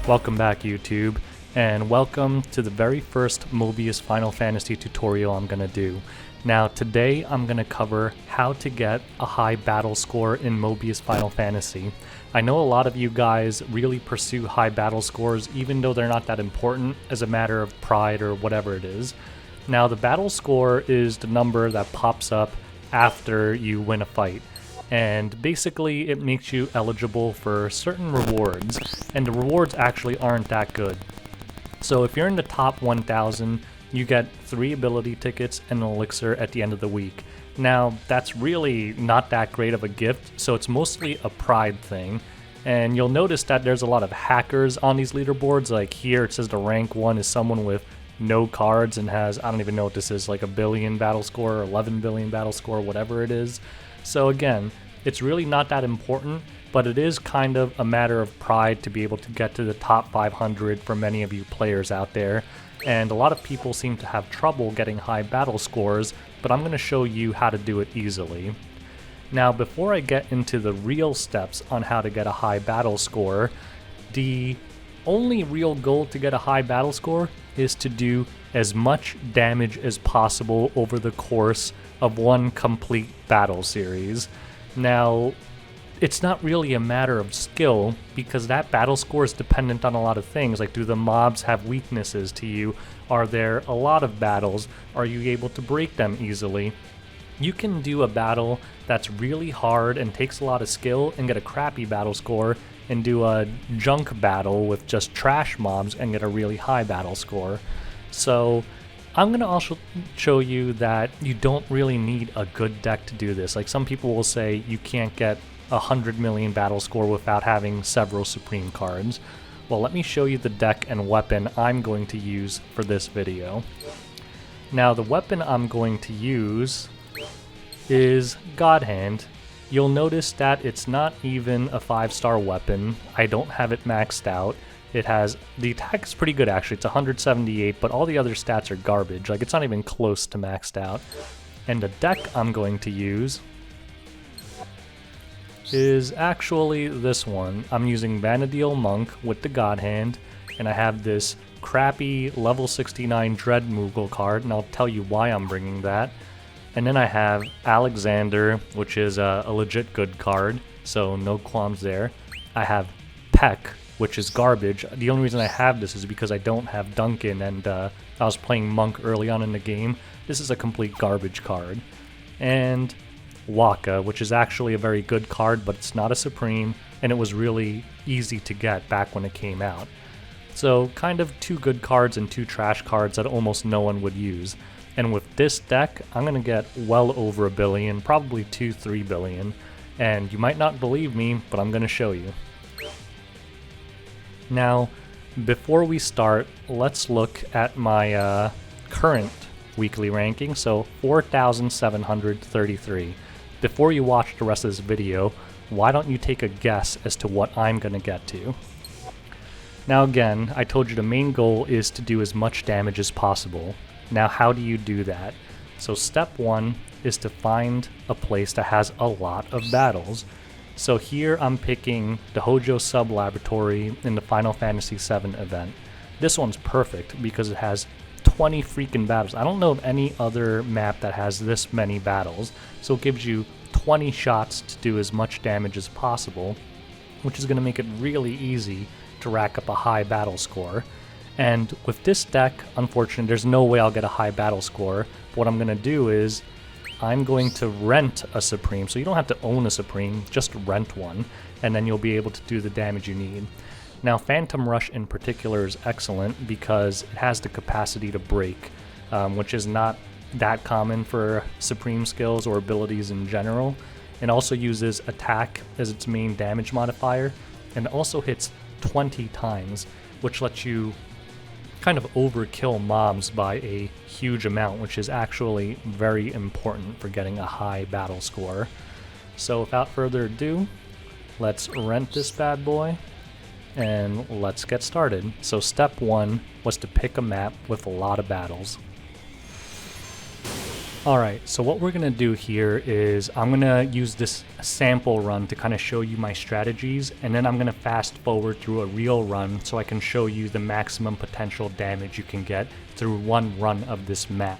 Welcome back, YouTube, and welcome to the very first Mobius Final Fantasy tutorial I'm going to do. Now today I'm going to cover how to get a high battle score in Mobius Final Fantasy. I know a lot of you guys really pursue high battle scores even though they're not that important as a matter of pride or whatever it is. Now the battle score is the number that pops up after you win a fight. And basically it makes you eligible for certain rewards, and the rewards actually aren't that good. So if you're in the top 1000, you get 3 ability tickets and an elixir at the end of the week. Now that's really not that great of a gift, so it's mostly a pride thing. And you'll notice that there's a lot of hackers on these leaderboards. Like here it says the rank 1 is someone with no cards and has, I don't even know what this is, like a billion battle score or 11 billion battle score, whatever it is. So again, it's really not that important, but it is kind of a matter of pride to be able to get to the top 500 for many of you players out there. And a lot of people seem to have trouble getting high battle scores, but I'm going to show you how to do it easily. Now, before I get into the real steps on how to get a high battle score, the only real goal to get a high battle score is to do as much damage as possible over the course of one complete battle series. Now, it's not really a matter of skill, because that battle score is dependent on a lot of things, like do the mobs have weaknesses to you? Are there a lot of battles? Are you able to break them easily? You can do a battle that's really hard and takes a lot of skill and get a crappy battle score, and do a junk battle with just trash mobs and get a really high battle score. So I'm going to also show you that you don't really need a good deck to do this. Like some people will say you can't get 100 million battle score without having several Supreme cards. Well, let me show you the deck and weapon I'm going to use for this video. Now the weapon I'm going to use is God Hand. You'll notice that it's not even a 5-star weapon. I don't have it maxed out. It has, the attack is pretty good actually, it's 178, but all the other stats are garbage. Like it's not even close to maxed out. And the deck I'm going to use is actually this one. I'm using Vanadil Monk with the God Hand, and I have this crappy level 69 Dread Moogle card, and I'll tell you why I'm bringing that. And then I have Alexander, which is a legit good card, so no qualms there. I have Peck, which is garbage. The only reason I have this is because I don't have Duncan, and I was playing Monk early on in the game. This is a complete garbage card. And Waka, which is actually a very good card, but it's not a Supreme, and it was really easy to get back when it came out. So kind of 2 good cards and 2 trash cards that almost no one would use. And with this deck, I'm going to get well over a billion, probably 2-3 billion. And you might not believe me, but I'm going to show you. Now, before we start, let's look at my current weekly ranking, so 4,733. Before you watch the rest of this video, why don't you take a guess as to what I'm going to get to? Now again, I told you the main goal is to do as much damage as possible. Now how do you do that? So step 1 is to find a place that has a lot of battles. So here I'm picking the Hojo Sub-Laboratory in the Final Fantasy VII event. This one's perfect because it has 20 freaking battles. I don't know of any other map that has this many battles, so it gives you 20 shots to do as much damage as possible, which is going to make it really easy to rack up a high battle score. And with this deck, unfortunately, there's no way I'll get a high battle score. What I'm going to do is I'm going to rent a Supreme, so you don't have to own a Supreme, just rent one, and then you'll be able to do the damage you need. Now, Phantom Rush in particular is excellent because it has the capacity to break, which is not that common for Supreme skills or abilities in general. It also uses attack as its main damage modifier, and it also hits 20 times, which lets you kind of overkill mobs by a huge amount, which is actually very important for getting a high battle score. So without further ado, let's rent this bad boy and let's get started. So step 1 was to pick a map with a lot of battles. Alright, so what we're going to do here is I'm going to use this sample run to kind of show you my strategies, and then I'm going to fast forward through a real run so I can show you the maximum potential damage you can get through one run of this map.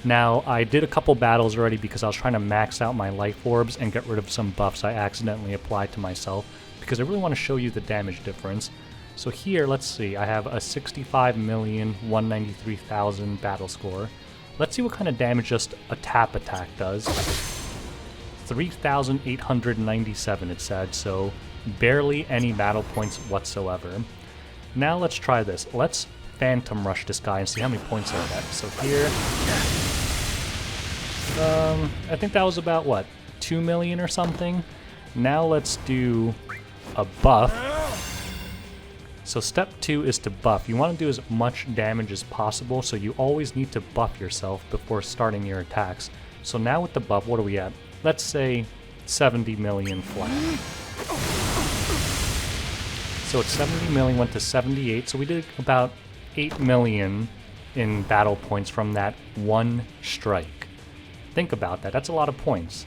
Now, I did a couple battles already because I was trying to max out my life orbs and get rid of some buffs I accidentally applied to myself, because I really want to show you the damage difference. So here, let's see, I have a 65,193,000 battle score. Let's see what kind of damage just a tap attack does. 3,897 it said, so barely any battle points whatsoever. Now let's try this. Let's Phantom Rush this guy and see how many points I get. So here, I think that was about, what, 2 million or something? Now let's do a buff. So step 2 is to buff. You want to do as much damage as possible, so you always need to buff yourself before starting your attacks. So now with the buff, what are we at? Let's say 70 million flat. So it's 70 million, went to 78, so we did about 8 million in battle points from that one strike. Think about that, that's a lot of points.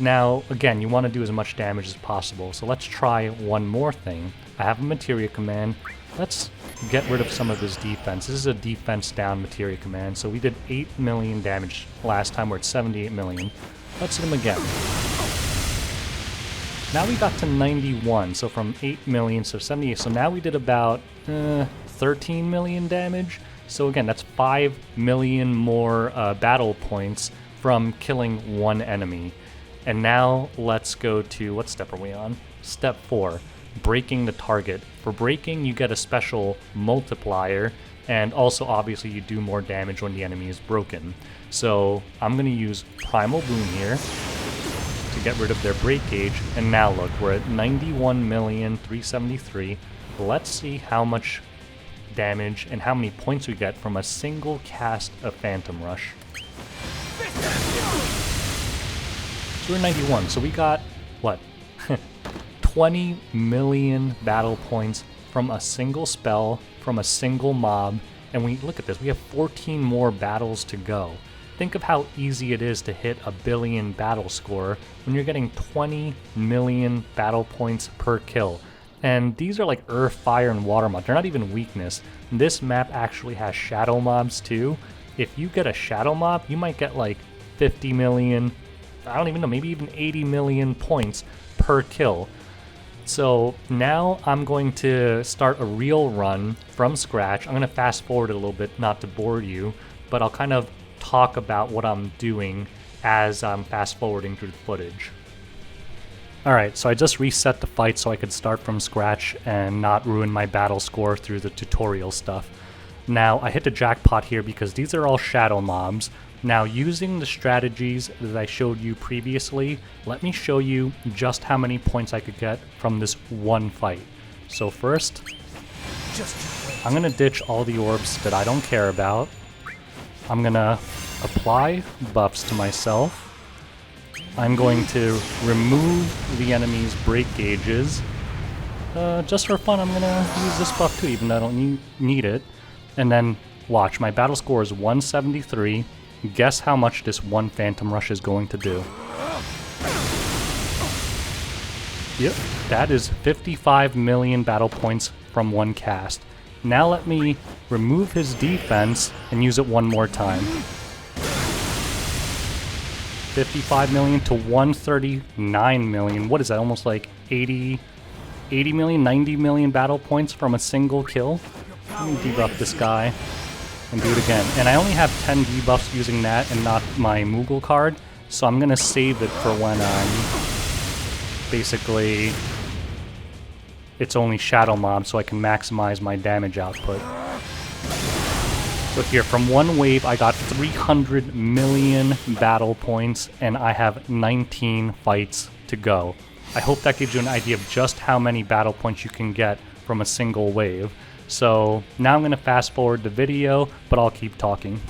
Now, again, you want to do as much damage as possible, so let's try one more thing. I have a materia command. Let's get rid of some of his defense. This is a defense down materia command, so we did 8 million damage last time, we're at 78 million. Let's hit him again. Now we got to 91, so from 8 million, so 78, so now we did about 13 million damage. So again, that's 5 million more battle points from killing one enemy. And now let's go to, what step are we on? Step 4, breaking the target. For breaking, you get a special multiplier, and also obviously you do more damage when the enemy is broken. So I'm going to use Primal Boom here to get rid of their break gauge, and now look, we're at 91,373,000. Let's see how much damage and how many points we get from a single cast of Phantom Rush. So we're 91, so we got, what, 20 million battle points from a single spell, from a single mob, and we look at this, we have 14 more battles to go. Think of how easy it is to hit a billion battle score when you're getting 20 million battle points per kill. And these are like earth, fire, and water mobs. They're not even weakness. This map actually has shadow mobs too. If you get a shadow mob, you might get like 50 million, I don't even know, maybe even 80 million points per kill. So now I'm going to start a real run from scratch. I'm going to fast forward a little bit, not to bore you, but I'll kind of talk about what I'm doing as I'm fast forwarding through the footage. Alright, so I just reset the fight so I could start from scratch and not ruin my battle score through the tutorial stuff. Now, I hit the jackpot here because these are all shadow mobs. Now, using the strategies that I showed you previously, let me show you just how many points I could get from this one fight. So first, I'm going to ditch all the orbs that I don't care about. I'm going to apply buffs to myself. I'm going to remove the enemy's break gauges. Just for fun, I'm going to use this buff too, even though I don't need it. And then, watch, my battle score is 173. Guess how much this one Phantom Rush is going to do. Yep, that is 55 million battle points from one cast. Now let me remove his defense and use it one more time. 55 million to 139 million. What is that? Almost like 80 million, 90 million battle points from a single kill. Let me debuff this guy and do it again. And I only have 10 debuffs using that and not my Moogle card, so I'm going to save it for when basically it's only shadow mob so I can maximize my damage output. So here, from one wave, I got 300 million battle points, and I have 19 fights to go. I hope that gives you an idea of just how many battle points you can get from a single wave. So now I'm going to fast forward the video, but I'll keep talking.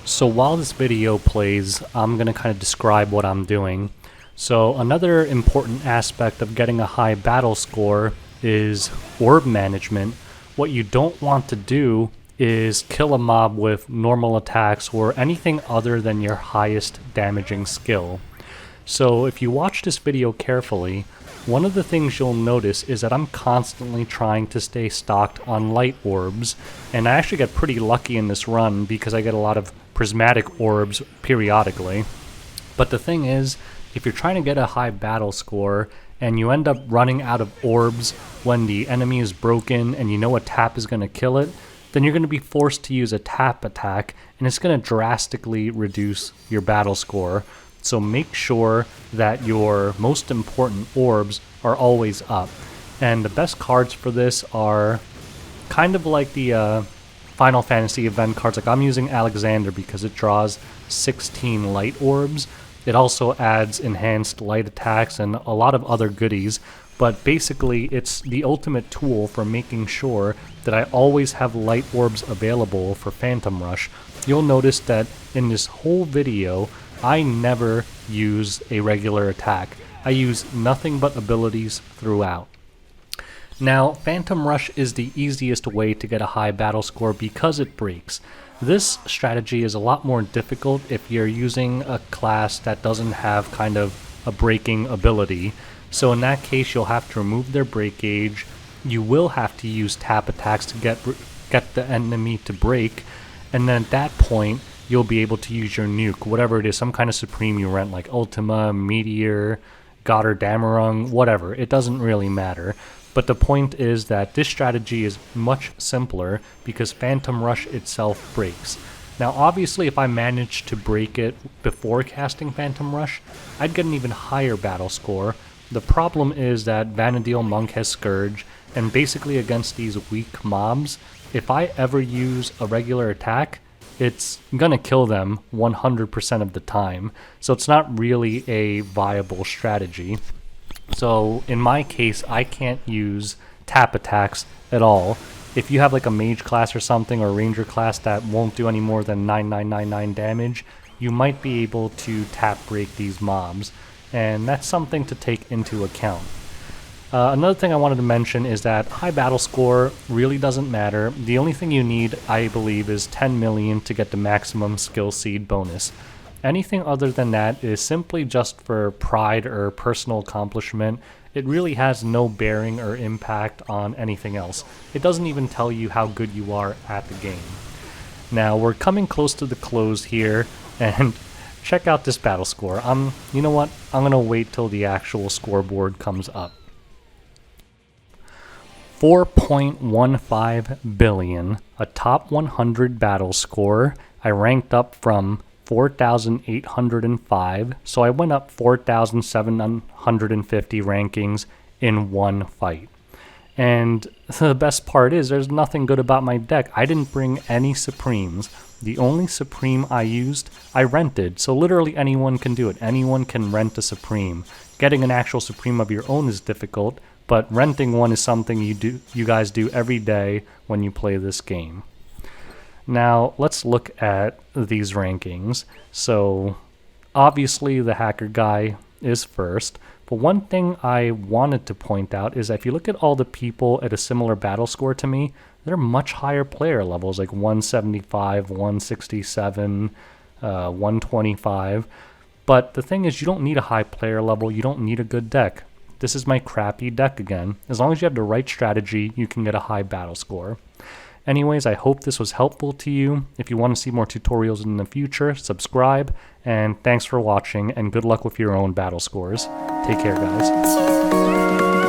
So while this video plays, I'm going to kind of describe what I'm doing. So another important aspect of getting a high battle score is orb management. What you don't want to do is kill a mob with normal attacks or anything other than your highest damaging skill. So if you watch this video carefully, one of the things you'll notice is that I'm constantly trying to stay stocked on light orbs, and I actually get pretty lucky in this run because I get a lot of prismatic orbs periodically. But the thing is, if you're trying to get a high battle score and you end up running out of orbs when the enemy is broken and you know a tap is going to kill it, then you're going to be forced to use a tap attack, and it's going to drastically reduce your battle score. So make sure that your most important orbs are always up. And the best cards for this are kind of like the Final Fantasy event cards. Like I'm using Alexander because it draws 16 light orbs. It also adds enhanced light attacks and a lot of other goodies. But basically it's the ultimate tool for making sure that I always have light orbs available for Phantom Rush. You'll notice that in this whole video, I never use a regular attack. I use nothing but abilities throughout. Now, Phantom Rush is the easiest way to get a high battle score because it breaks. This strategy is a lot more difficult if you're using a class that doesn't have kind of a breaking ability. So in that case, you'll have to remove their break gauge. You will have to use tap attacks to get the enemy to break, and then at that point, you'll be able to use your nuke, whatever it is, some kind of supreme you rent, like Ultima, Meteor, Gotterdamerung, whatever. It doesn't really matter. But the point is that this strategy is much simpler because Phantom Rush itself breaks. Now obviously if I managed to break it before casting Phantom Rush, I'd get an even higher battle score. The problem is that Vanadil Monk has Scourge, and basically against these weak mobs, if I ever use a regular attack, it's gonna kill them 100% of the time. So it's not really a viable strategy. So in my case, I can't use tap attacks at all. If you have like a mage class or something, or a ranger class that won't do any more than 9999 damage, you might be able to tap break these mobs. And that's something to take into account. Another thing I wanted to mention is that high battle score really doesn't matter. The only thing you need, I believe, is 10 million to get the maximum SKILLSEED bonus. Anything other than that is simply just for pride or personal accomplishment. It really has no bearing or impact on anything else. It doesn't even tell you how good you are at the game. Now we're coming close to the close here, and check out this battle score. You know what? I'm gonna wait till the actual scoreboard comes up. 4.15 billion, a top 100 battle score. I ranked up from 4,805, so I went up 4,750 rankings in one fight. And the best part is there's nothing good about my deck. I didn't bring any Supremes. The only Supreme I used, I rented, so literally anyone can do it. Anyone can rent a Supreme. Getting an actual Supreme of your own is difficult, but renting one is something you guys do every day when you play this game. Now, let's look at these rankings. So, obviously the hacker guy is first, but one thing I wanted to point out is that if you look at all the people at a similar battle score to me, they're much higher player levels, like 175, 167, 125. But the thing is, you don't need a high player level, you don't need a good deck. This is my crappy deck again. As long as you have the right strategy, you can get a high battle score. Anyways, I hope this was helpful to you. If you want to see more tutorials in the future, subscribe, and thanks for watching, and good luck with your own battle scores. Take care, guys.